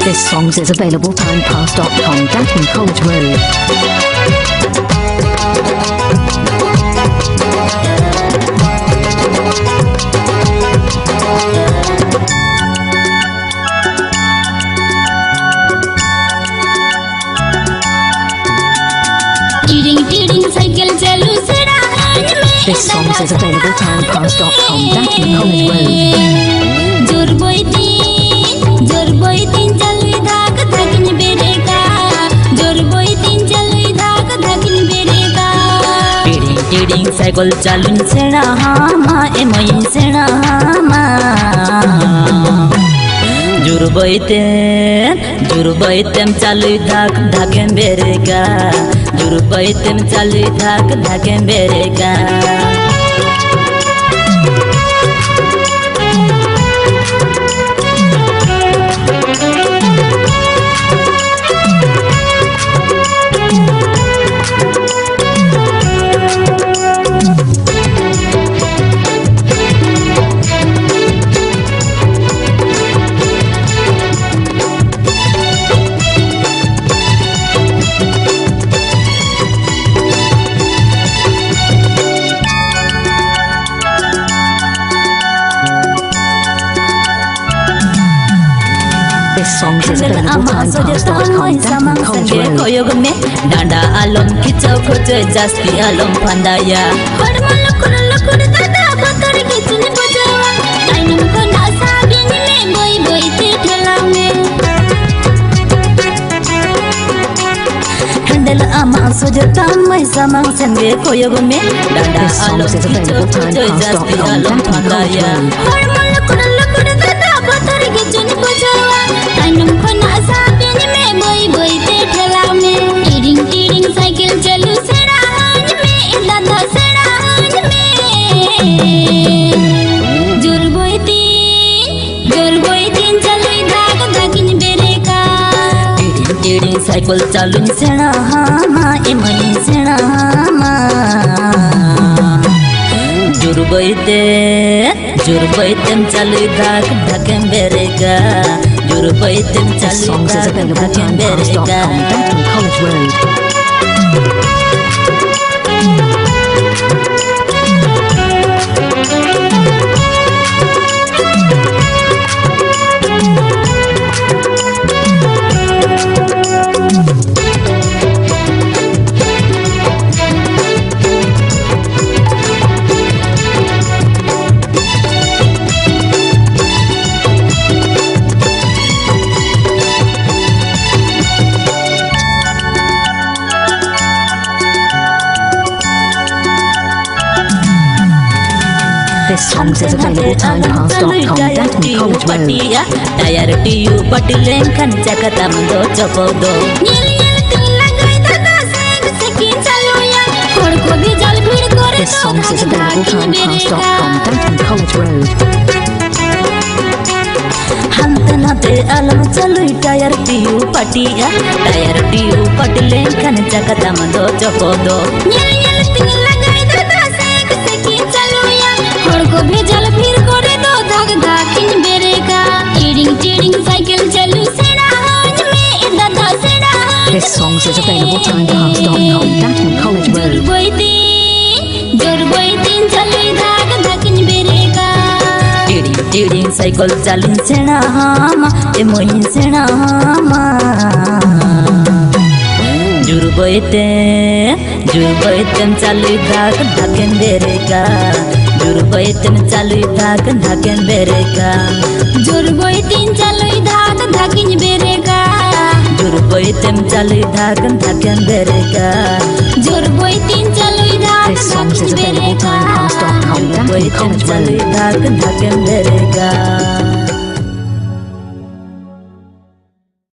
This song is available timecast.com, Gatton College Road. This song is available timecast.com, Gatton College Road. टिडिङ cycle चालुन सेडा हामा ए मै सेडा हामा जुरु बैतेम चालु धाक धाकेम बेरेका जुरु बैतेम चालु धाक धाकेम बेरेका This song is available timecast.com, Gatton College Road. डाँडा आलम खिचाउ खोजो जास्ती आलम फन्दाया हैंडल आमा सोजो तामै सामाङ संगे कोयोग में डाँडा आलम खिचाउ खोजो जास्ती आलम फन्दाया साइकल चालुन सेडा हामा ए मै सेडा हामा जुरु बैतेम चालु धाक धाकेम बेरेका जुरु बैतेम चालु धाक धाकेम बेरेका Gatton College Road. This song is available timecast.com, Gatton College Road. टायर टियु पटिलें खन चकता मंदो चपोदो This song is available timecast.com, Gatton College Road. हंतनाते आलम चलुई टायर टियु पटिलें खन चकता मंदो चपोदो भेजल फिर करे दो धाक धाकिन बेरेका टिडिंग साइकिल चलू सेडा हाज में दादा सेडा This song is available timecast.com, Gatton College Road. जोर बैतीन चलू धाक धाकिन बेरेका टिडिंग साइकिल चालुन सेडा हामा ए मै सेडा हामा जुरु बैतेम चालु धाक धाकेन बेरेका जुरु बैतेम चालु धाक धाकेन बेरेका जुरु बैतीन चालु धाक धाकिन बेरेका जुरु बैतेम चालु धाक धाकेन बेरेका जुरु बैतीन चालु धाक This song is available timecast.com, Gatton College Road. धाक धाकेन बेरेका